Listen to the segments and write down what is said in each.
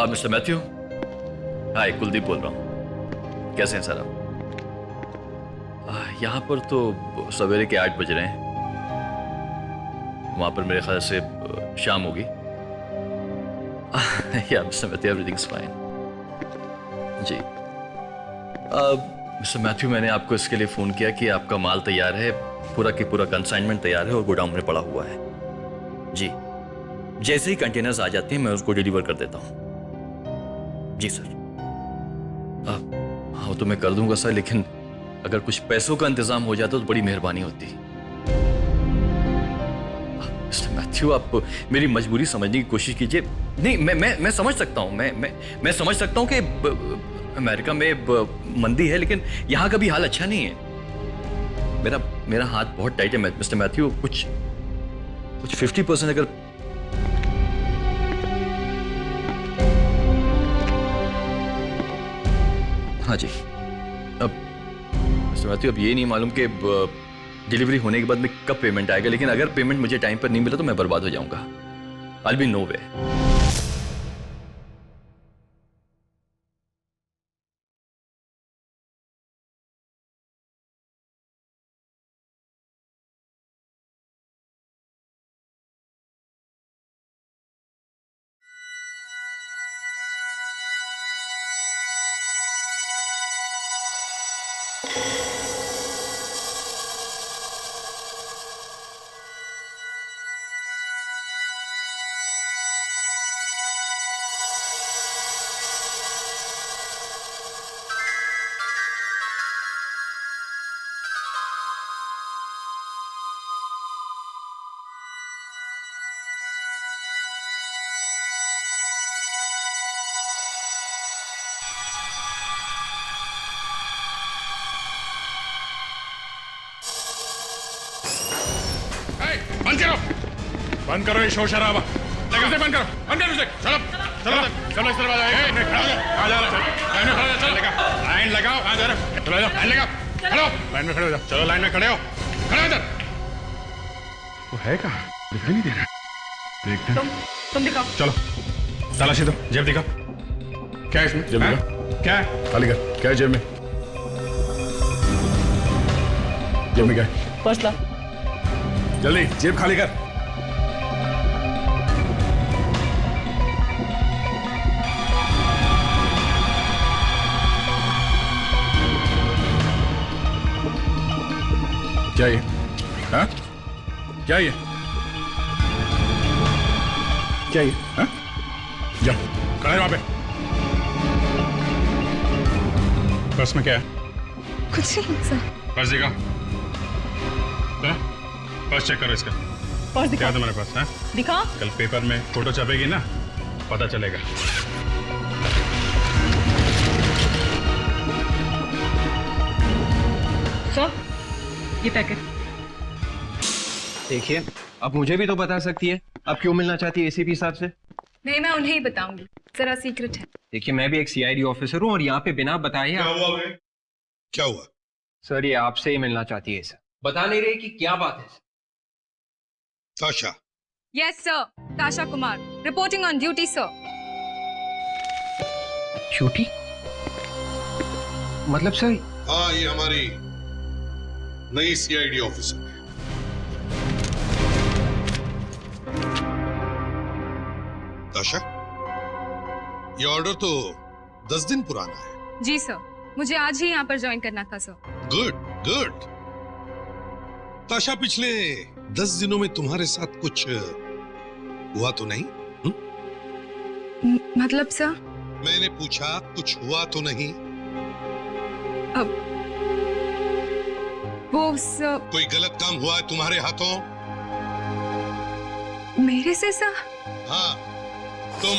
Mister Matthew, हाय, कुलदीप बोल रहा हूँ। कैसे हैं सर आप? यहाँ पर तो सवेरे के 8 बज रहे हैं। वहाँ पर मेरे ख्याल से शाम होगी। या मिस्टर मैथ्यू, एवरीथिंग्स फाइन। जी मिस्टर मैथ्यू, मैंने आपको इसके लिए फ़ोन किया कि आपका माल तैयार है, पूरा की पूरा कंसाइनमेंट तैयार है और गोडाउन में पड़ा हुआ है। जी, जैसे ही कंटेनर्स आ जाते हैं मैं उसको डिलीवर कर देता हूँ। जी सर। हाँ तो मैं कर दूंगा सर, लेकिन अगर कुछ पैसों का इंतजाम हो जाता तो बड़ी मेहरबानी होती। मिस्टर मैथ्यू, आप मेरी मजबूरी समझने की कोशिश कीजिए। नहीं, मैं समझ सकता हूँ, मैं समझ सकता हूँ कि अमेरिका में मंदी है, लेकिन यहाँ का भी हाल अच्छा नहीं है। मेरा हाथ बहुत टाइट है मिस्टर मैथ्यू। कुछ 50% अगर हाँ जी। अब मिस्टर मैथ्यू, अब ये नहीं मालूम कि डिलीवरी होने के बाद में कब पेमेंट आएगा, लेकिन अगर पेमेंट मुझे टाइम पर नहीं मिला तो मैं बर्बाद हो जाऊंगा। I'll be nowhere. बंद करो ये शोर शराबा। उसे बंद करो उसे। चलो चलो चलो इस तरफ आ जाओ। कहाँ जा रहे हो? लाइन में खड़े हो, चलो लाइन लगाओ। कहाँ जा रहे हो? चलो लाइन लगाओ, खड़े हो, लाइन में खड़े हो जाओ। चलो लाइन में खड़े हो, खड़े हो इधर। वो है कहाँ? दिखाई नहीं दे रहा। देखते हैं। तुम दिखाओ। चलो तलाशी दो, जेब दिखाओ। क्या है इसमें? जेब दिखाओ। क्या है? खाली कर। क्या है जेब में? जेब में क्या है? पर्स ला। जल्दी जेब खाली कर। क्या ये? हाँ? क्या ये? क्या ये? हाँ? जा, खड़ा है वहां पे। पर्स में क्या है? कुछ नहीं सर। पर्स दिखा। पर्स चेक करो इसका। पर्स दिखा। क्या है तुम्हारे पास? हाँ? दिखा। कल पेपर में फोटो छपेगी ना, पता चलेगा। सर, ये पैकेट। देखिए, अब मुझे भी तो बता सकती है आप क्यों मिलना चाहती है एसीपी साहब से। नहीं, मैं उन्हें ही बताऊंगी, जरा सीक्रेट है। देखिए, मैं भी एक सीआईडी ऑफिसर हूँ और यहाँ पे बिना बताए क्या हुआ बे? क्या हुआ? सर ये आपसे ही मिलना चाहती है सर। बता नहीं रही कि क्या बात है। ताशा, यस सर, ताशा Kumar reporting on duty sir. Duty? मतलब सर? हाँ, ये हमारी नई सीआईडी ऑफिसर है। ताशा, ये ऑर्डर तो 10 दिन पुराना है। जी सर, मुझे आज ही यहाँ पर ज्वाइन करना था सर। Good good. ताशा, पिछले 10 दिनों में तुम्हारे साथ कुछ हुआ तो नहीं? मतलब सर? मैंने पूछा कुछ हुआ तो नहीं? अब वो सर। कोई गलत काम हुआ है तुम्हारे हाथों? मेरे से सर? हाँ, तुम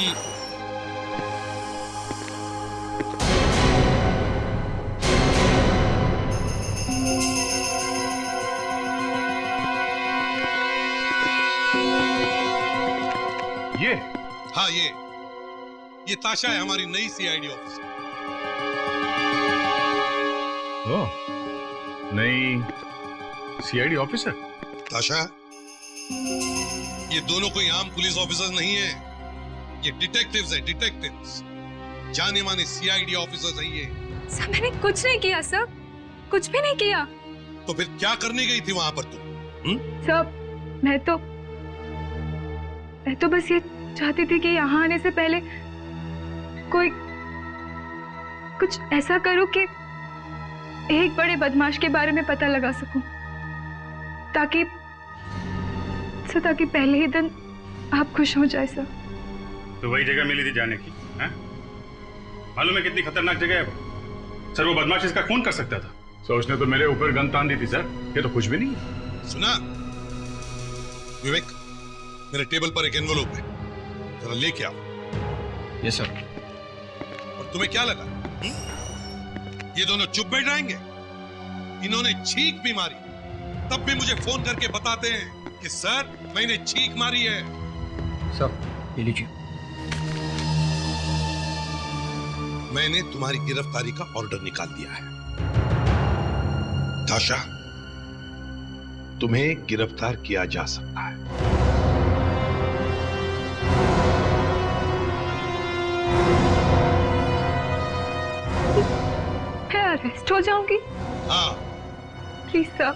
ये? हाँ, ये ताशा है, हमारी नई सीआईडी ऑफिसर। ओह, नई सीआईडी ऑफिसर? ताशा, ये दोनों कोई आम पुलिस ऑफिसर नहीं है। ये डिटेक्टिव्स है, डिटेक्टिव्स, जाने माने सीआईडी ऑफिसर्स हैं ये। सर मैंने कुछ नहीं किया सर, कुछ भी नहीं किया। तो फिर क्या करने गई थी वहां पर तुम? सर मैं तो बस ये चाहती थी कि यहाँ आने से पहले कोई कुछ ऐसा करूं कि एक बड़े बदमाश के बारे में पता लगा सकूं, ताकि पहले ही दिन आप खुश हो जाए सर। तो वही जगह मिली थी जाने की, हैं? मालूम है कितनी खतरनाक जगह है वो? सर वो बदमाश इसका खून कर सकता था। सर उसने तो मेरे ऊपर गन तान दी थी सर, ये तो कुछ भी नहीं है। सुना विवेक, मेरे टेबल पर एक एनवलप है, जरा लेके आओ। Yes sir. और तुम्हें क्या लगा ये दोनों चुप बैठ जाएंगे? इन्होंने छींक भी मारी, तब भी मुझे फोन करके बताते हैं कि सर मैंने छींक मारी है। सर ये लीजिए। मैंने तुम्हारी गिरफ्तारी का ऑर्डर निकाल दिया है। ताशा, तुम्हें गिरफ्तार किया जा सकता है। मैं अरेस्ट हो जाऊंगी? हाँ, प्लीज सर,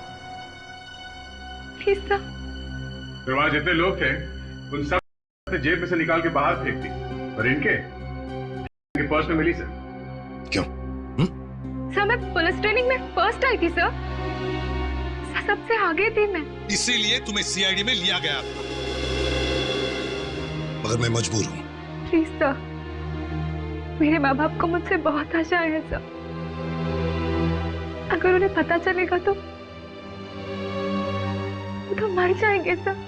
प्लीज सर। फिर वहां जितने लोग थे उन सब से जेब में से निकाल के बाहर फेंक दी, और इनके पर्स में मिली सर। क्यों? सर मैं पुलिस ट्रेनिंग में फर्स्ट आई थी सर, सबसे आगे थी मैं। इसीलिए तुम्हें सीआईडी में लिया गया था, मगर मैं मजबूर हूं। प्लीज सर, मेरे माँ बाप को मुझसे बहुत आशा है सर, अगर उन्हें पता चलेगा तो वो तो मर जाएंगे सर।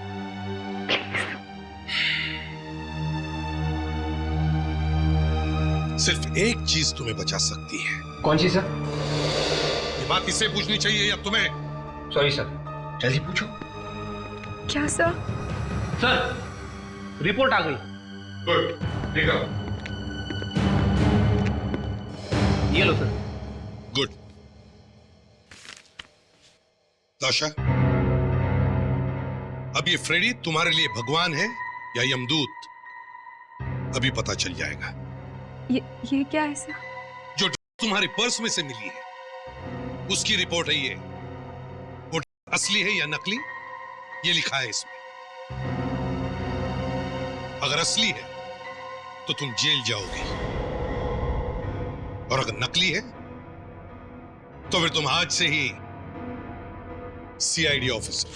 सिर्फ एक चीज तुम्हें बचा सकती है। कौन सी सर? ये बात इससे पूछनी चाहिए या तुम्हें? सॉरी सर, जल्दी पूछो। क्या सर? सर रिपोर्ट आ गई। गुड, ठीक है। ये लो सर। गुड। ताशा, अब ये फ्रेडी तुम्हारे लिए भगवान है या यमदूत, अभी पता चल जाएगा। ये क्या है सर? जो तुम्हारे पर्स में से मिली है उसकी रिपोर्ट है ये। वो असली है या नकली ये लिखा है इसमें। अगर असली है तो तुम जेल जाओगे, और अगर नकली है तो फिर तुम आज से ही सीआईडी ऑफिसर।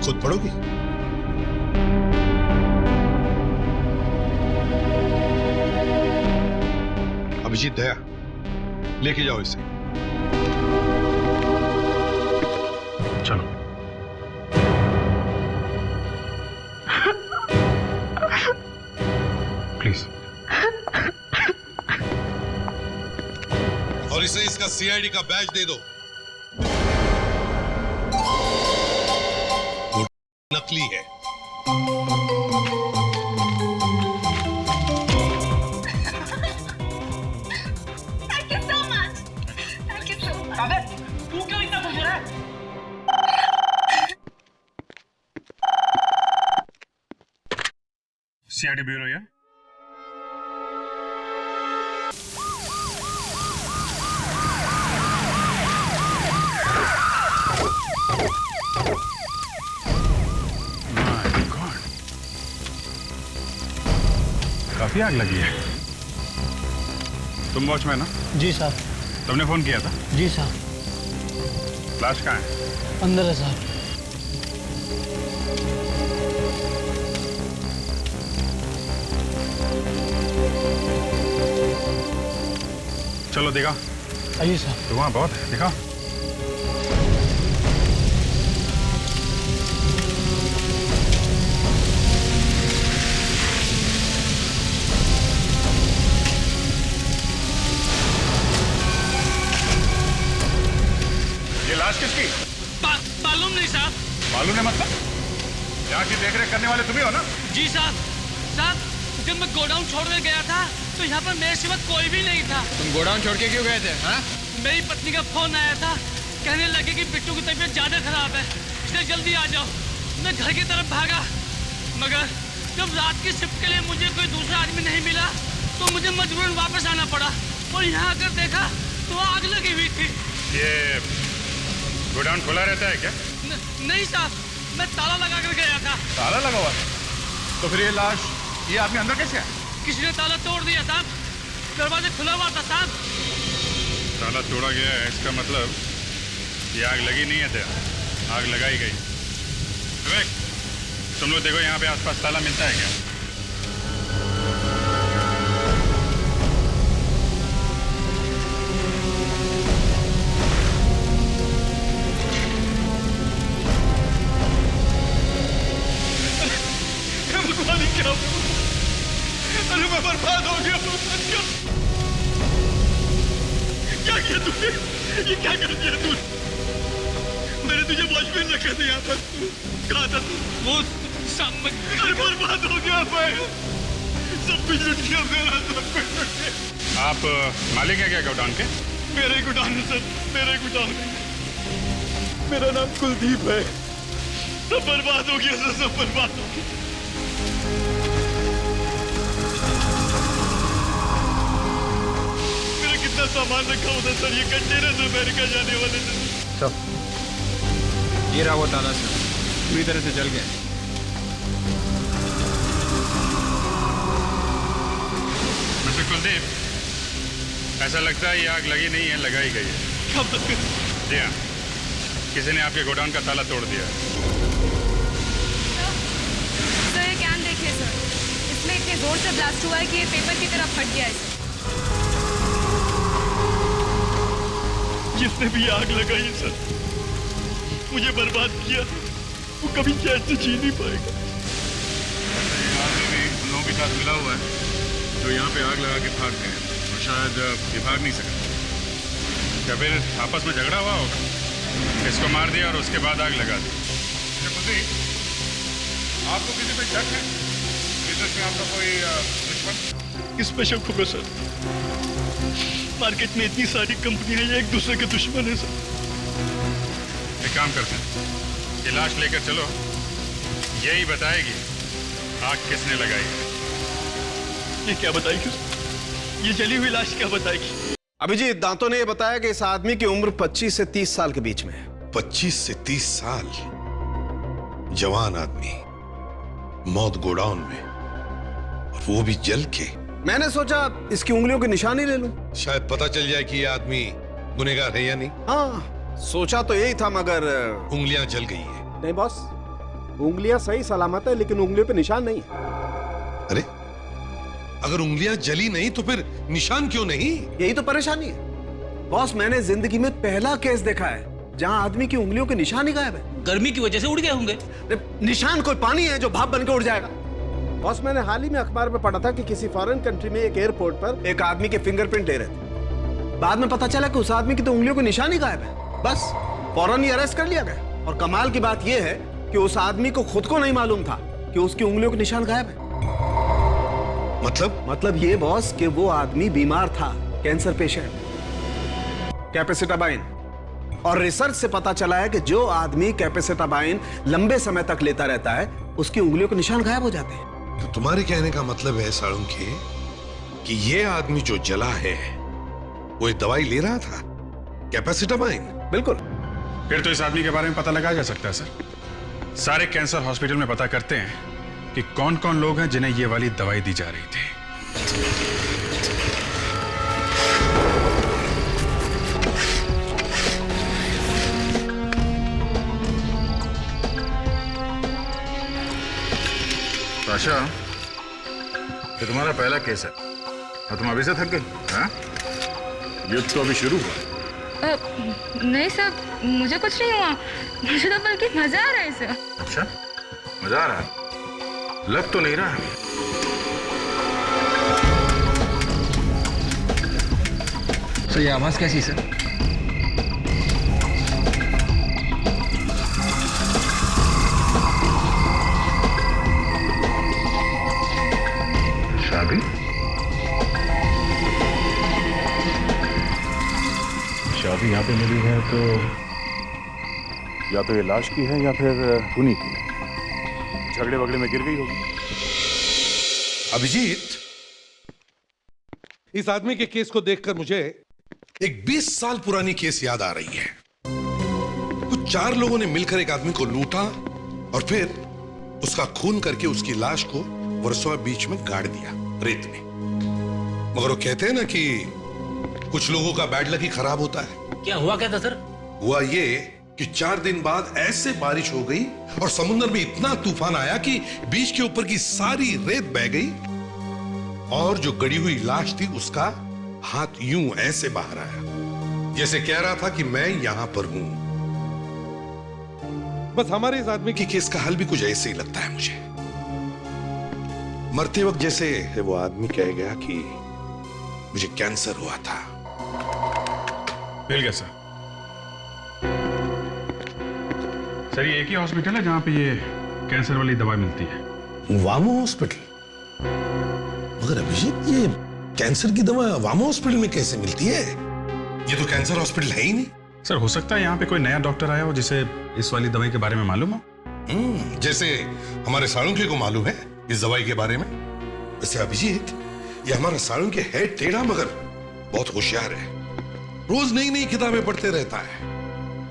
खुद पढ़ोगी? अभिजीत, दया, लेके जाओ इसे। चलो। प्लीज। और इसे इसका सीआईडी का बैज दे दो। वो नकली है। Thank you so much. Thank you so much. अबे तू क्यों इतना खुश हो रहा है? सीआईडी ब्यूरो या? काफी आग लगी है। तुम वॉचमैन ना? जी साहब। तुमने फोन किया था? जी साहब। लाश कहाँ है? अंदर है साहब। चलो देखा। आइए साहब। धुआं बहुत है, देखा। ये लाश किसकी? मालूम नहीं साहब। मालूम है मतलब? यहाँ की देखरेख करने वाले तुम्ही हो ना? जी साहब। साहब, जब मैं गोडाउन छोड़ने गया था तो यहाँ पर मेरे सिवा कोई भी नहीं था। तुम गोडाउन छोड़ के क्यों गए थे? हाँ? मेरी पत्नी का फोन आया था, कहने लगे कि बिट्टू की तबीयत ज्यादा खराब है, इसलिए जल्दी आ जाओ। मैं घर की तरफ भागा, मगर जब रात की शिफ्ट के लिए मुझे कोई दूसरा आदमी नहीं मिला तो मुझे मजबूरन वापस आना पड़ा और यहाँ आकर देखा तो आग लगी हुई थी। ये गोडाउन खुला रहता है क्या? नहीं साहब, मैं ताला लगा कर गया था। ताला लगा हुआ था? तो फिर ये लाश, ये आदमी अंदर कैसे आया? किसी ने ताला तोड़ दिया साहब, दरवाजा खुला हुआ था साहब। ताला तोड़ा गया है, इसका मतलब ये आग लगी नहीं है, आग लगाई गई। विवेक, तुम लोग देखो यहाँ पे आसपास ताला मिलता है क्या? भगवान क्या, अरे मैं बर्बाद हो गया। क्या किया तूने? ये क्या कर दिया तूने? मैंने तुझे वॉचमैन रखा था यहाँ पर, कहा था वो सामने। अरे बर्बाद हो गया मैं, सब कुछ लुट गया मेरा, सब कुछ लुट गया। आप मालिक हैं क्या गोडाउन के? मेरे गोडाउन है सर, मेरे गोडाउन। मेरा नाम कुलदीप है। सब बर्बाद हो गया सर, सब बर्बाद हो गया। मेरा कितना सामान रखा होता सर, ये कंटेनर से अमेरिका जाने वाले थे। सब ये रहा वो ताला सर, पूरी तरह से जल गया। मिस्टर कुलदीप, ऐसा लगता है ये आग लगी नहीं है, लगाई गई है। क्या बात कर? जी हाँ, किसी ने आपके गोडाउन का ताला तोड़ दिया है। सर ये कैन देखिए सर, इसमें इतने जोर से ब्लास्ट हुआ है कि ये पेपर की तरह फट गया है। जिसने भी आग लगाई सर, मुझे बर्बाद किया, वो कभी चैन से जी नहीं पाएगा। ये आदमी भी उन लोगों के साथ मिला हुआ है जो यहाँ पे आग लगा के भाग गए और शायद ये भाग नहीं सका। या फिर आपस में झगड़ा हुआ होगा, इसको मार दिया और उसके बाद आग लगा दी। आपको किसी पे शक है? बिजनेस में आपका कोई दुश्मन? किस पे शक होगा सर? मार्केट में इतनी सारी कंपनियां हैं, एक दूसरे के दुश्मन है सर। एक काम करते हैं, ये लाश लेकर चलो, यही बताएगी आग किसने लगाई। ये क्या बताएगी? ये जली हुई लाश क्या बताएगी? अभिजीत, दांतों ने यह बताया कि इस आदमी की उम्र 25 से 30 साल के बीच में है। 25 से 30 साल, जवान आदमी, मौत गोडाउन में, और वो भी जल के। मैंने सोचा इसकी उंगलियों की निशानी ले लूं। शायद पता चल जाए कि ये आदमी गुनहगार है या नहीं। हाँ, सोचा तो यही था, मगर उंगलियां जल गई है। नहीं बॉस, उंगलियां सही सलामत है, लेकिन उंगलियों पे निशान नहीं है। अरे, अगर उंगलियां जली नहीं तो फिर निशान क्यों नहीं? यही तो परेशानी है बॉस। मैंने जिंदगी में पहला केस देखा है जहां आदमी की उंगलियों के निशान ही गायब है। गर्मी की वजह से उड़ गए होंगे। निशान कोई पानी है जो भाप बन के उड़ जाएगा? बॉस, मैंने हाल ही में अखबार में पढ़ा था कि किसी फॉरेन कंट्री में एक एयरपोर्ट पर एक आदमी के फिंगरप्रिंट ले रहे थे। बाद में पता चला कि उस आदमी की तो उंगलियों के निशान ही गायब है। बस फौरन ही अरेस्ट कर लिया गया। और कमाल की बात यह है कि उस आदमी को खुद को नहीं मालूम था कि उसकी उंगलियों के निशान गायब है। मतलब ये बॉस कि वो आदमी बीमार था, कैंसर पेशेंट, कैपेसिटाबाइन। और रिसर्च से पता चला है कि जो आदमी कैपेसिटाबाइन लंबे समय तक लेता रहता है, उसकी उंगलियों के निशान गायब हो जाते हैं। तो तुम्हारे कहने का मतलब है साळुंखे कि ये आदमी जो जला है वो एक दवाई ले रहा था, कैपेसिटाबाइन। बिल्कुल। फिर तो इस आदमी के बारे में पता लगाया जा सकता है सर। सारे कैंसर हॉस्पिटल में पता करते हैं कि कौन कौन लोग हैं जिन्हें ये वाली दवाई दी जा रही थी। आशा, ये तुम्हारा पहला केस है और तुम अभी से थक गई? हाँ? युद्ध तो अभी शुरू हुआ। नहीं सर, मुझे कुछ नहीं हुआ, मुझे तो बल्कि मजा आ रहा है सर। अच्छा, मजा आ रहा है? लग तो नहीं रहा है। सर ये आवाज कैसी सर? चाबी यहाँ पे मिली है तो या तो ये लाश की है या फिर उन्हीं की। झगड़े वगड़े में गिर गई होगी। अभिजीत, इस आदमी के केस को देखकर मुझे एक 20 साल पुरानी केस याद आ रही है। कुछ 4 लोगों ने मिलकर एक आदमी को लूटा और फिर उसका खून करके उसकी लाश को वर्सोवा बीच में गाड़ दिया, रेत में। मगर वो कहते हैं ना कि कुछ लोगों का बैड लक ही खराब होता है। क्या हुआ क्या था सर? हुआ ये कि 4 दिन बाद ऐसे बारिश हो गई और समुद्र में इतना तूफान आया कि बीच के ऊपर की सारी रेत बह गई और जो गड़ी हुई लाश थी उसका हाथ यूं ऐसे बाहर आया, जैसे कह रहा था कि मैं यहां पर हूं। बस हमारे इस आदमी की केस का हल भी कुछ ऐसे ही लगता है मुझे। मरते वक्त जैसे वो आदमी कह गया कि मुझे कैंसर हुआ था। मिल गया सर। सर ये एक ही हॉस्पिटल है जहां पे ये कैंसर वाली दवाई मिलती है। वामो हॉस्पिटल? मगर अभिजीत, ये कैंसर की दवा वामो हॉस्पिटल में कैसे मिलती है? ये तो कैंसर हॉस्पिटल है ही नहीं। सर हो सकता है यहाँ पे कोई नया डॉक्टर आया हो जिसे इस वाली दवाई के बारे में मालूम हो। जैसे हमारे साळुंखे को मालूम है इस दवाई के बारे में। वैसे अभिजीत, ये हमारा साळुंखे है टेढ़ा मगर बहुत होशियार है। रोज नई नई किताबें पढ़ते रहता है।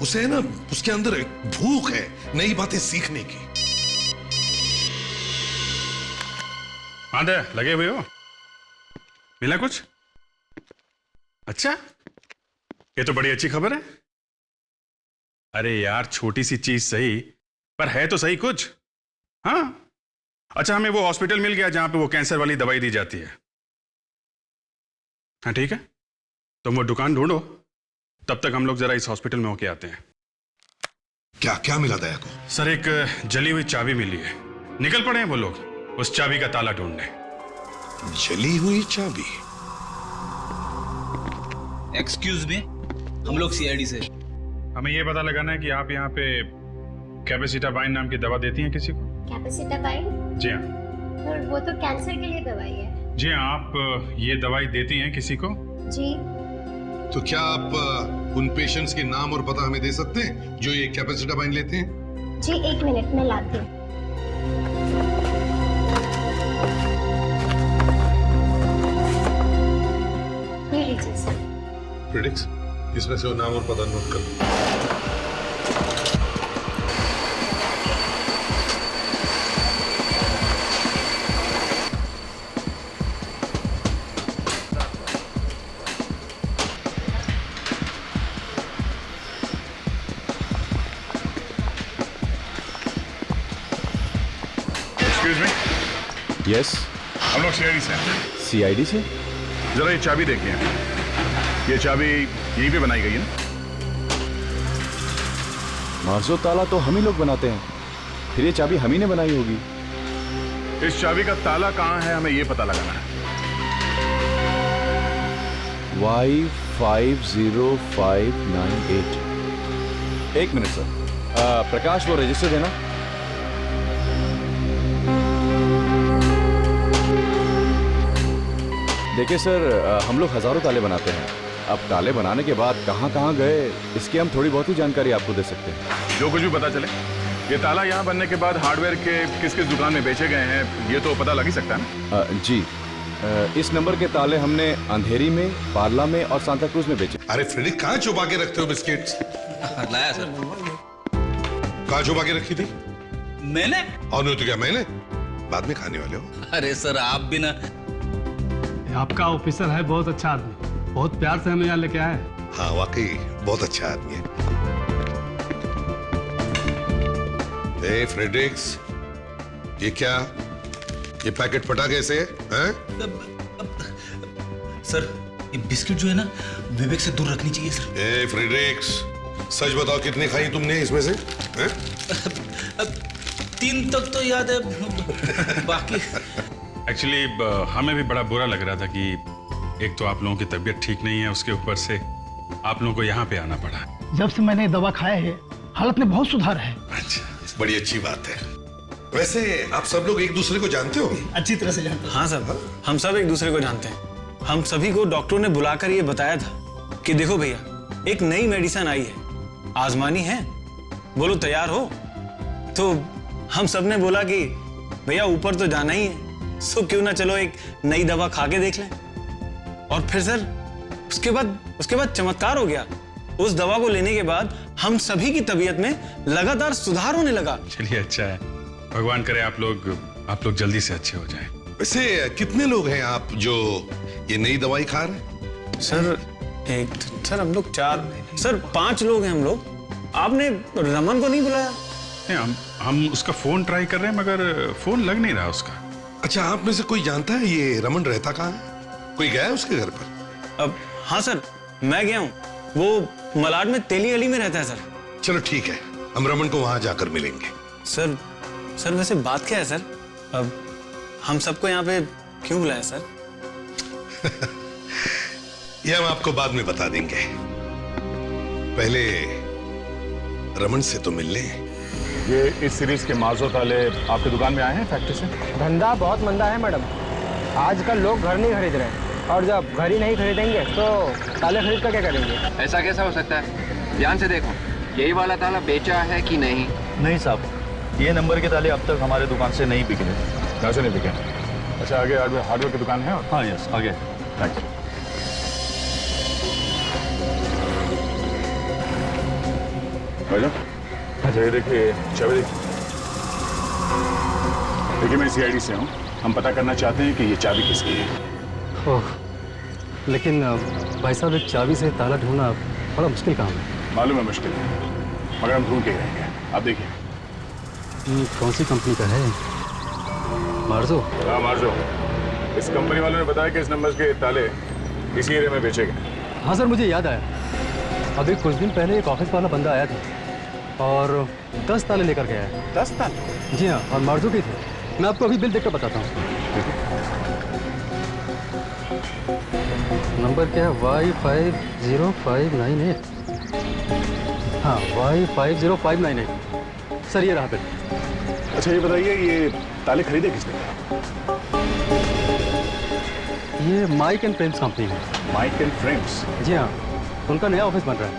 उसे है ना, उसके अंदर एक भूख है नई बातें सीखने की। आंधे लगे हुए हो? मिला कुछ? अच्छा, ये तो बड़ी अच्छी खबर है। अरे यार, छोटी सी चीज सही पर है तो सही कुछ। हाँ अच्छा, हमें वो हॉस्पिटल मिल गया जहां पे वो कैंसर वाली दवाई दी जाती है। हाँ ठीक है, तुम वो दुकान ढूंढो, तब तक हम लोग जरा इस हॉस्पिटल में होके आते हैं। क्या क्या मिला दया को? सर एक जली हुई चाबी मिली है। निकल पड़े हैं वो लोग उस चाबी का ताला ढूंढने। जली हुई चाबी? एक्सक्यूज मी, हम लोग सीआईडी से। हमें ये पता लगाना है कि आप यहाँ पे कैपेसिटाबाइन नाम की दवा देती हैं किसी को? कैपेसिटाबाइन? जी हाँ। सर वो तो कैंसर के लिए दवाई है। जी हाँ, आप ये दवाई देती हैं किसी को? जी। तो क्या आप उन पेशेंट्स के नाम और पता हमें दे सकते हैं जो ये कैपेसिटाबाइन लेते हैं? जी 1 मिनट में लाती हूँ। ये लीजिए सर। प्रेडिक्स, इसमें से वो नाम और पता नोट कर। Excuse me. यस, हम लोग सीआईडी से हैं। सीआईडी से? जरा ये चाबी देखिए। ये चाबी यहीं पे बनाई गई है ना? मार्जो ताला तो हम ही लोग बनाते हैं, फिर ये चाबी हम ही ने बनाई होगी। इस चाबी का ताला कहाँ है हमें ये पता लगाना है। Y50598। एक मिनट सर, प्रकाश वो रजिस्टर देना। देखिए सर, हम लोग हजारों ताले बनाते हैं। अब ताले बनाने के बाद कहाँ कहाँ गए इसकी हम थोड़ी बहुत ही जानकारी आपको दे सकते हैं। जो कुछ भी पता चले, ये ताला यहाँ बनने के बाद हार्डवेयर के किस किस दुकान में बेचे गए हैं ये तो पता लग ही सकता है ना? जी, इस नंबर के ताले हमने अंधेरी में, पार्ला में और सांता क्रूज में बेचे। अरे फ्रेडिक, कहाँ छुपा के रखते हो बिस्किट्स? लाया सर। कहाँ छुपा के रखी थी? मैंने? और नहीं तो क्या मैंने? बाद में खाने वाले हो। अरे सर आप भी ना। आपका ऑफिसर है बहुत अच्छा आदमी, बहुत प्यार से हमें यहाँ लेके आए। हाँ वाकई बहुत अच्छा आदमी है। ए फ्रेडरिक्स, ये क्या? ये पैकेट फटा कैसे है? सर ये बिस्किट जो है ना विवेक से दूर रखनी चाहिए सर। ए फ्रेडरिक्स, सच बताओ कितनी खाई तुमने इसमें से? 3 तक तो याद है, बाकी एक्चुअली हमें भी बड़ा बुरा लग रहा था कि एक तो आप लोगों की तबीयत ठीक नहीं है, उसके ऊपर से आप लोगों को यहाँ पे आना पड़ा। जब से मैंने दवा खाया है हालत में बहुत सुधार है। अच्छा, बड़ी अच्छी बात है। वैसे आप सब लोग एक दूसरे को जानते हो? अच्छी तरह से जानते हैं। हाँ सर, हम सब एक दूसरे को जानते हैं। हम सभी को डॉक्टरों ने बुलाकर ये बताया था कि देखो भैया, एक नई मेडिसिन आई है, आजमानी है, बोलो तैयार हो? तो हम सब ने बोला कि भैया ऊपर तो जाना ही है, सो क्यों ना चलो एक नई दवा खा के देख लें। और फिर सर उसके बाद चमत्कार हो गया। उस दवा को लेने के बाद हम सभी की तबीयत में लगातार सुधार होने लगा। चलिए अच्छा है, भगवान करे आप लोग जल्दी से अच्छे हो जाएं। वैसे कितने लोग हैं आप जो ये नई दवाई खा रहे हैं? सर हम लोग 5 लोग हैं हम लोग। आपने रमन को नहीं बुलाया? नहीं, हम उसका फोन ट्राई कर रहे हैं मगर फोन लग नहीं रहा उसका। अच्छा, आप में से कोई जानता है ये रमन रहता कहाँ है? कोई गया है उसके घर पर? अब हाँ सर, मैं गया हूँ, वो मलाड में तेली गली में रहता है सर। चलो ठीक है, हम रमन को वहां जाकर मिलेंगे। सर वैसे बात क्या है सर? अब हम सबको यहाँ पे क्यों बुलाया सर? ये हम आपको बाद में बता देंगे, पहले रमन से तो मिल लें। ये इस सीरीज के माजो ताले आपकी दुकान में आए हैं फैक्ट्री से? धंधा बहुत मंदा है मैडम, आजकल लोग घर नहीं खरीद रहे हैं, और जब घर ही नहीं खरीदेंगे तो ताले खरीद कर क्या करेंगे? ऐसा कैसा हो सकता है? ध्यान से देखो, यही वाला ताला बेचा है कि नहीं? नहीं साहब, ये नंबर के ताले अब तक हमारे दुकान से नहीं बिके। कैसे नहीं बिके? अच्छा, आगे हार्डवेयर की दुकान है? हाँ यस, आगे। Thank you. अच्छा, ये देखिए चाबी। देखिए मैं CID से हूँ, हम पता करना चाहते हैं कि ये चाबी किसकी है। ओह, लेकिन भाई साहब एक चाबी से ताला ढूंढना बड़ा मुश्किल काम है। मालूम है मुश्किल है, मगर हम ढूंढ के रहेंगे। आप देखिए। कौन सी कंपनी का है? मार्जो? हाँ मार्जो। इस कंपनी वालों ने बताया कि इस नंबर के ताले इसी एरिया में बेचे गए। हाँ सर, मुझे याद आया, अभी कुछ दिन पहले एक ऑफिस वाला बंदा आया था और 10 ताले लेकर गया है। 10 ताले? जी हाँ, और मार्जो के थे। मैं आपको अभी बिल देखकर बताता हूँ। नंबर क्या है? Y50598। हाँ, Y50598। सर ये रहा बिल। अच्छा ये बताइए, ये ताले खरीदे किसने? ये माइक एंड फ्रेम्स कंपनी है। Mike and Frames? जी हाँ, उनका नया ऑफिस बन रहा है।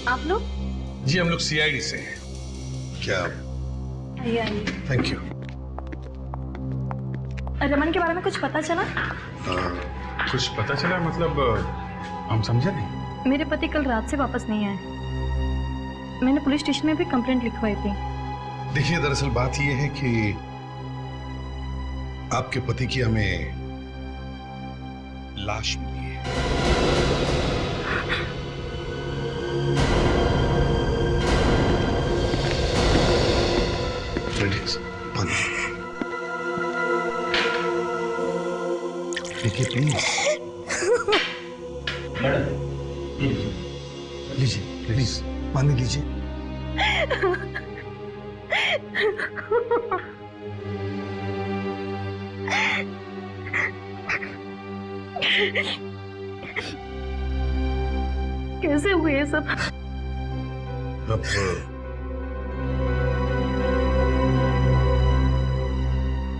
आप लोग? जी हम लोग CID से हैं। क्या? Thank you. रमन के बारे में कुछ पता चला? कुछ पता चला मतलब हम समझे नहीं। मेरे पति कल रात से वापस नहीं आए, मैंने पुलिस स्टेशन में भी कंप्लेंट लिखवाई थी। देखिए दरअसल बात यह है कि आपके पति की हमें लाश मिली है। देखिए प्लीज। लीजिए प्लीज, पानी लीजिए। कैसे हुए ये सब? अब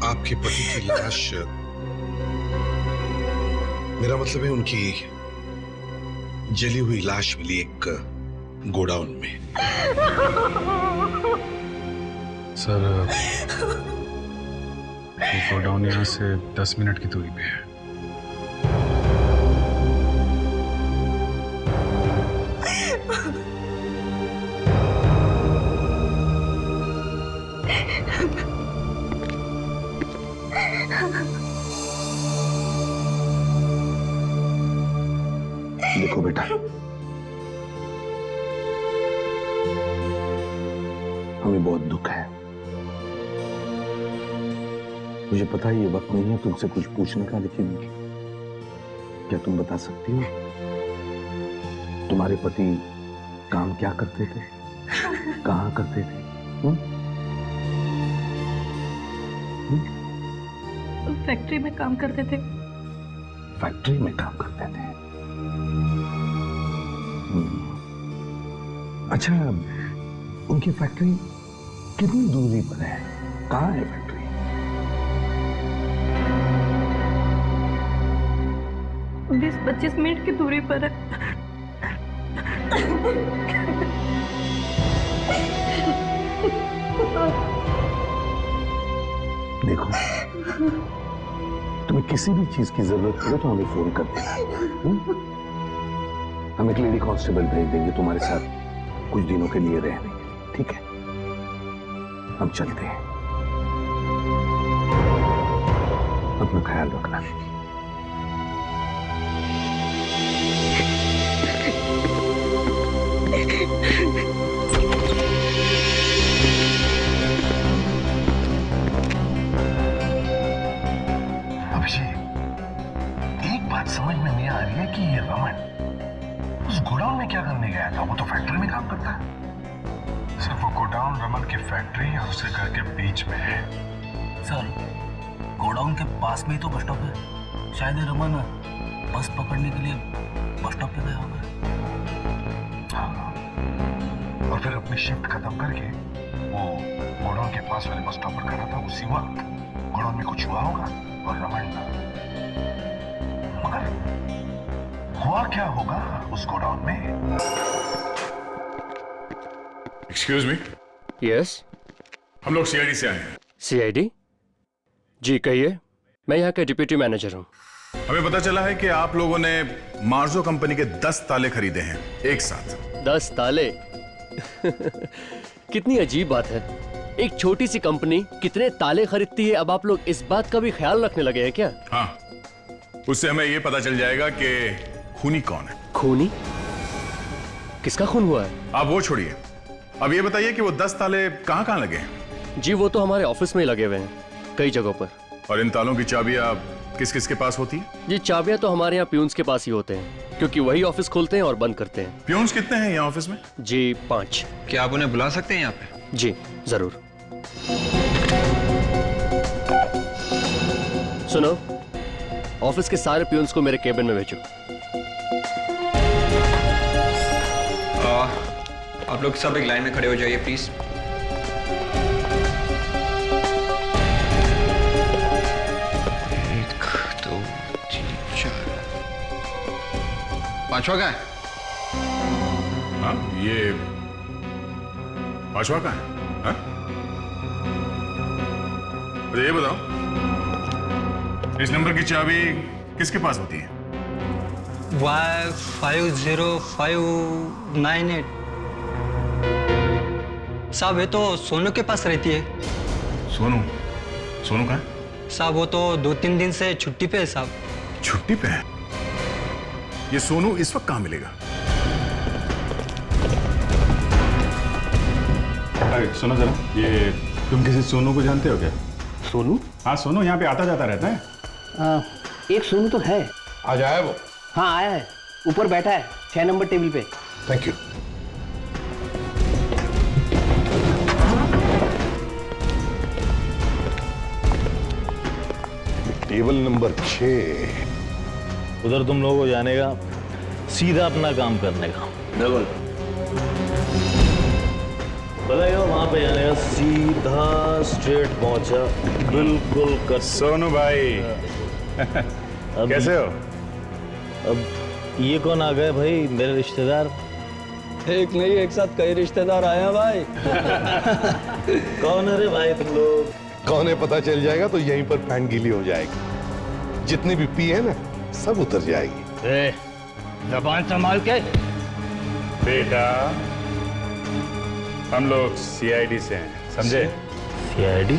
आपके पति की लाश, मेरा मतलब है उनकी जली हुई लाश मिली एक गोडाउन में। सर गोडाउन यहाँ से 10 मिनट की दूरी पे है। देखो बेटा, हमें बहुत दुख है। मुझे पता है ये वक्त नहीं है तुमसे कुछ पूछने का, लेकिन क्या तुम बता सकती हो तुम्हारे पति काम क्या करते थे, कहाँ करते थे? फैक्ट्री में काम करते थे। फैक्ट्री में काम करते थे? अच्छा, उनकी फैक्ट्री कितनी दूरी पर है? कहाँ है फैक्ट्री? 25 मिनट की दूरी पर है। देखो, तुम्हें किसी भी चीज की जरूरत पड़े तो हमें फोन कर देना। हम एक लेडी कांस्टेबल भेज देंगे तुम्हारे साथ कुछ दिनों के लिए रहने, ठीक है? हम चलते हैं, अपना ख्याल रखना। एक बात समझ में नहीं आ रही है कि ये रमन उस गोडाउन में क्या करने गया था? वो तो फैक्ट्री में काम करता है। सिर्फ वो गोडाउन रमन की फैक्ट्री और उसके घर के बीच में है। सर, गोडाउन के पास में ही तो बस स्टॉप है। शायद ये रमन बस पकड़ने के लिए बस स्टॉप पे गया होगा। हाँ, और फिर अपनी शिफ्ट खत्म करके वो गोडाउन के पास वाले बस स्टॉप पर खड़ा था। उसी वक्त गोडाउन में कुछ हुआ होगा और रमन, मगर हुआ क्या होगा उस गोडाउन में? Excuse me. यस, हम लोग सीआईडी से आए हैं। सीआईडी? जी कहिए, मैं यहाँ का डिप्टी मैनेजर हूँ। हमें पता चला है कि आप लोगों ने मार्जो कंपनी के 10 ताले खरीदे हैं एक साथ। 10 ताले? कितनी अजीब बात है। एक छोटी सी कंपनी कितने ताले खरीदती है, अब आप लोग इस बात का भी ख्याल रखने लगे हैं क्या? हाँ, उससे हमें यह पता चल जाएगा कि खूनी कौन है। खूनी? किसका खून हुआ है? आप वो छोड़िए, अब ये बताइए कि वो 10 ताले कहाँ कहाँ लगे हैं? जी वो तो हमारे ऑफिस में ही लगे हुए हैं, कई जगहों पर। और इन तालों की चाबियां किस किस के पास होती है? जी चाबियां तो हमारे यहाँ प्यून्स के पास ही होते हैं, क्योंकि वही ऑफिस खोलते हैं और बंद करते हैं। प्यून्स कितने हैं यहाँ ऑफिस में? जी 5। क्या आप उन्हें बुला सकते हैं यहाँ पे? जी जरूर। सुनो, ऑफिस के सारे प्यून्स को मेरे केबिन में भेजो। आप लोग सब एक लाइन में खड़े हो जाइए प्लीज। पांचवा का है? हाँ, ये पांचवा का है? हाँ? अरे ये बताओ, इस नंबर की चाबी किसके पास होती है? Y50598। साहब ये तो सोनू के पास रहती है। सोनू? सोनू कहाँ है? साहब वो तो 2-3 दिन से छुट्टी पे है साहब। छुट्टी पे है? ये सोनू इस वक्त कहाँ मिलेगा? अरे सुनो जरा, ये तुम किसी सोनू को जानते हो क्या? सोनू? हाँ सोनू यहाँ पे आता जाता रहता है। एक सोनू तो है। आज आया वो? हाँ आया है, ऊपर बैठा है 6 नंबर टेबल पे। Thank you. टेबल नंबर 6 उधर तुम लोगों को जाने का, सीधा अपना काम करने का। बिल्कुल बताइए, वहां पे जाने का, सीधा स्ट्रेट पहुंचा, बिल्कुल कर। सोनू भाई कैसे हो? अब ये कौन आ गए भाई? मेरे रिश्तेदार? एक नहीं, एक साथ कई रिश्तेदार आए हैं भाई। कौन है रे भाई तुम लोग? कौन है पता चल जाएगा तो यहीं पर फैन गीली हो जाएगी। जितनी भी पी है ना, सब उतर जाएगी। जबान संभाल के। बेटा, हम लोग सीआईडी से हैं, समझे? सीआईडी?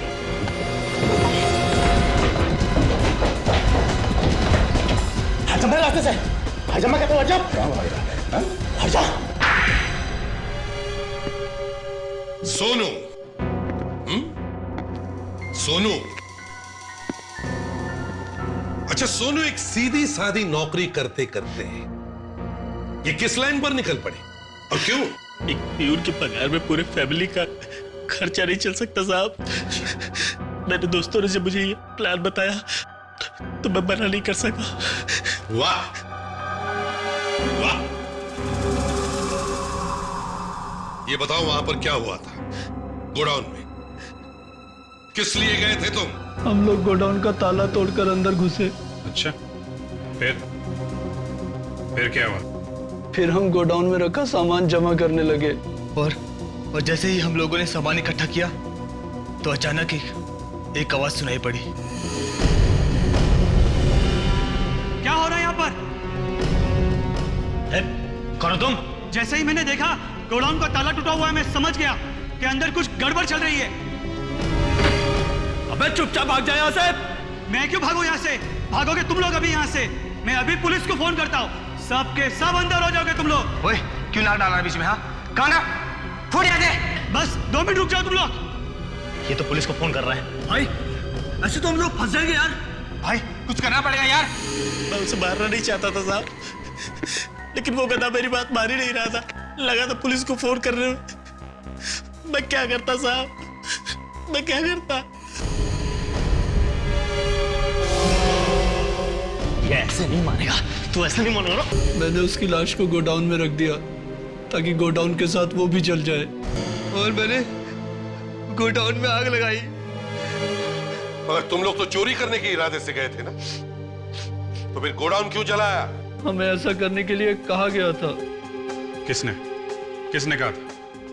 रास्ते से मैं कहता हूँ हट जा। सोनू, सोनू, अच्छा सोनू एक सीधी सादी नौकरी करते करते ये किस लाइन पर निकल पड़े और क्यों? एक प्यून के पगार में पूरे फैमिली का खर्चा नहीं चल सकता साहब। मेरे दोस्तों ने जब मुझे ये प्लान बताया तो मैं मना नहीं कर सका। वाह वाह। ये बताओ वहां पर क्या हुआ था गोडाउन में? किस लिए गए थे तुम? हम लोग गोडाउन का ताला तोड़कर अंदर घुसे। अच्छा, फिर? फिर क्या हुआ? फिर हम गोडाउन में रखा सामान जमा करने लगे और जैसे ही हम लोगों ने सामान इकट्ठा किया तो अचानक ही एक आवाज सुनाई पड़ी। क्या हो रहा है यहाँ पर? कौन हो तुम? जैसे ही मैंने देखा गोडाउन का ताला टूटा हुआ है, मैं समझ गया कि अंदर कुछ गड़बड़ चल रही है। अबे चुपचाप भाग जा यहाँ से। मैं क्यों भागूं यहाँ से? भागोगे तुम लोग अभी यहाँ से। मैं अभी पुलिस को फोन करता हूँ, सबके सब अंदर हो जाओगे तुम लोग। ओए क्यों नाक डाल रहा है बीच में? हाँ कहाँ ना फोन यहाँ दे। बस 2 मिनट रुक जाओ तुम लोग। ये तो पुलिस को फोन कर रहा है। भाई ऐसे तो हम लोग फंस जाएंगे यार। भाई कुछ करना पड़ेगा यार। मैं उसे मारना नहीं चाहता था साहब, लेकिन वो गधा मेरी बात मान ही नहीं रहा था। लगा था पुलिस को फोन कर रहे हो। मैं क्या करता साहब, मैं क्या करता? ये ऐसे नहीं मानेगा, तू ऐसे नहीं मानेगा। मैंने उसकी लाश को गोडाउन में रख दिया ताकि गोडाउन के साथ वो भी जल जाए, और मैंने गोडाउन में आग लगाई। मगर तुम लोग तो चोरी करने के इरादे से गए थे ना, तो फिर गोडाउन क्यों जलाया? हमें ऐसा करने के लिए कहा गया था। किसने कहा था?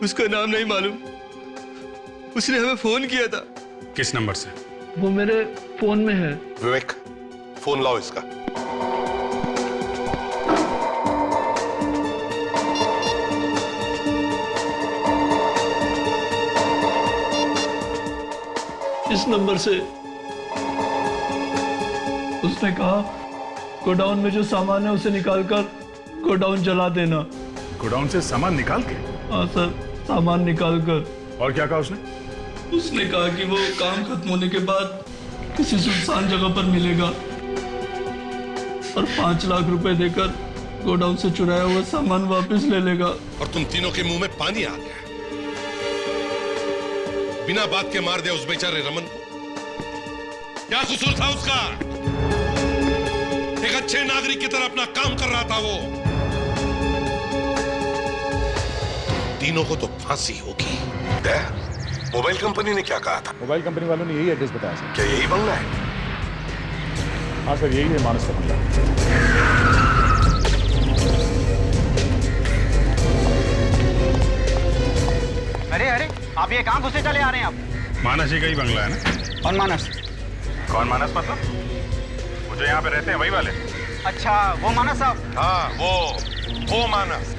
उसका नाम नहीं मालूम, उसने हमें फोन किया था। किस नंबर से? वो मेरे फोन में है। विवेक फोन लाओ इसका। इस नंबर से उसने कहा गोडाउन में जो सामान है उसे निकालकर गोडाउन जला देना। गोडाउन से सामान निकाल के? हाँ सर, सामान निकालकर। और क्या कहा उसने? उसने कहा कि वो काम खत्म होने के बाद किसी सुनसान जगह पर मिलेगा और 5 लाख रुपए देकर गोडाउन से चुराया हुआ सामान वापस ले लेगा। और तुम तीनों के मुंह में पानी आ गया। बिना बात के मार दिया उस बेचारे रमन को। क्या कसूर था उसका? एक अच्छे नागरिक की तरह अपना काम कर रहा था वो। तीनों को तो फांसी होगी। मोबाइल कंपनी ने क्या कहा था? मोबाइल कंपनी वालों ने यही एड्रेस बताया सर। क्या यही बंगला है? हाँ सर, यही है मानस का बंगला। अरे अरे, आप ये कहाँ घुसे चले आ रहे हैं आप? मानस जी का ही बंगला है ना? कौन मानस? कौन मानस मतलब? वो जो यहाँ पे रहते हैं वही वाले? अच्छा, वो मानस साहब? हाँ वो मानस।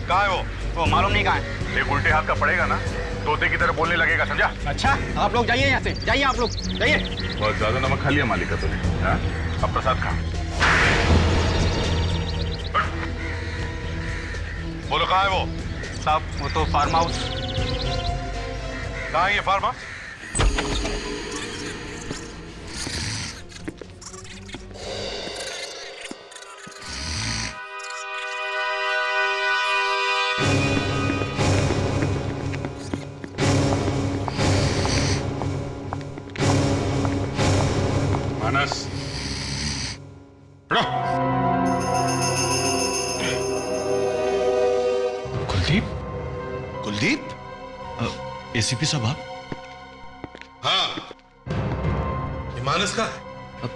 कहाँ है वो मालूम नहीं कहाँ है। एक उल्टे हाथ का पड़ेगा ना, तोते की तरह बोलने लगेगा, समझा? अच्छा, आप लोग जाइए यहाँ से, जाइए आप लोग, जाइए। बहुत ज्यादा नमक खा लिया मालिक का तूने। हाँ? अब प्रसाद खा। बोलो कहाँ है वो? साहब वो तो फार्म हाउस। कहाँ है ये फार्म हाउस? मानस कुलदीप? एसीपी साहब आप? हाँ, ये मानस का? अब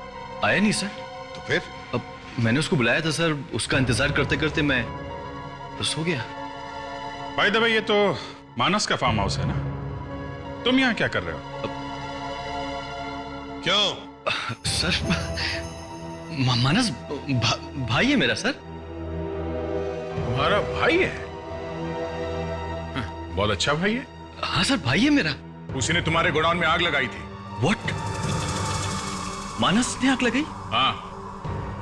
आया नहीं सर। तो फिर? अब मैंने उसको बुलाया था सर, उसका इंतजार करते करते मैं बस हो गया। भाई दबा, ये तो मानस का फार्म हाउस है ना? तुम यहाँ क्या कर रहे हो? क्यों? सर मानस भाई है मेरा सर। तुम्हारा भाई है? बहुत अच्छा भाई है। हाँ सर, भाई है मेरा। उसी ने तुम्हारे गोडाउन में आग लगाई थी। व्हाट? मानस ने आग लगाई? हाँ।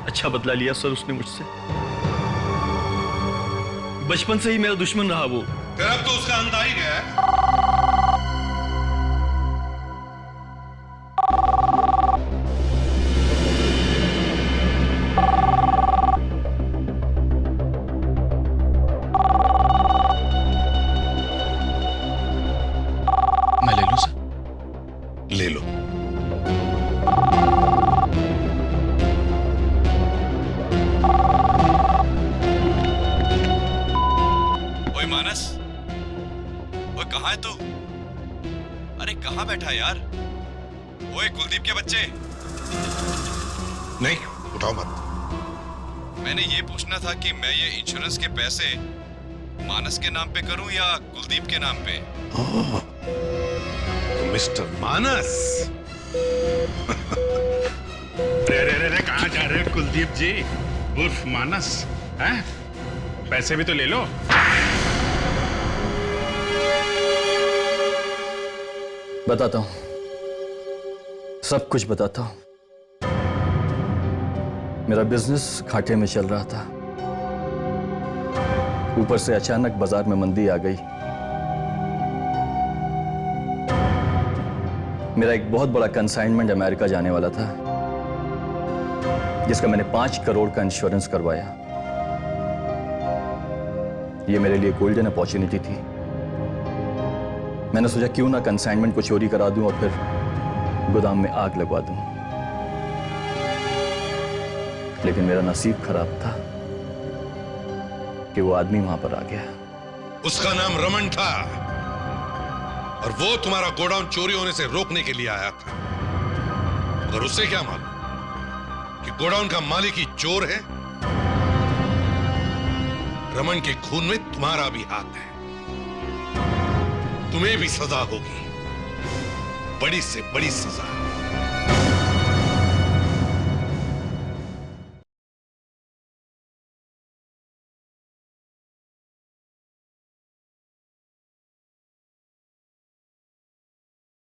अच्छा बदला लिया सर उसने मुझसे। बचपन से ही मेरा दुश्मन रहा वो। फिर अब तो उसका अंत आ ही गया है। ले लो। ओए मानस, ओए कहाँ है तू? अरे कहाँ बैठा है यार? ओए कुलदीप के बच्चे। नहीं, उठाओ मत। मैंने ये पूछना था कि मैं ये इंश्योरेंस के पैसे मानस के नाम पे करूं या कुलदीप के नाम पे? मिस्टर मानस। रे कहाँ जा रहे हो कुलदीप जी उर्फ मानस? हैं? पैसे भी तो ले लो। बताता हूं, सब कुछ बताता हूं। मेरा बिजनेस घाटे में चल रहा था, ऊपर से अचानक बाजार में मंदी आ गई। मेरा एक बहुत बड़ा कंसाइनमेंट अमेरिका जाने वाला था, जिसका मैंने 5 करोड़ का इंश्योरेंस करवाया। ये मेरे लिए गोल्डन अपॉर्चुनिटी थी। मैंने सोचा क्यों ना कंसाइनमेंट को चोरी करा दूं और फिर गोदाम में आग लगवा दूं। लेकिन मेरा नसीब खराब था कि वो आदमी वहां पर आ गया। उसका नाम रमन था और वो तुम्हारा गोडाउन चोरी होने से रोकने के लिए आया था। मगर उससे क्या मालूम कि गोडाउन का मालिक ही चोर है। रमन के खून में तुम्हारा भी हाथ है। तुम्हें भी सजा होगी, बड़ी से बड़ी सजा।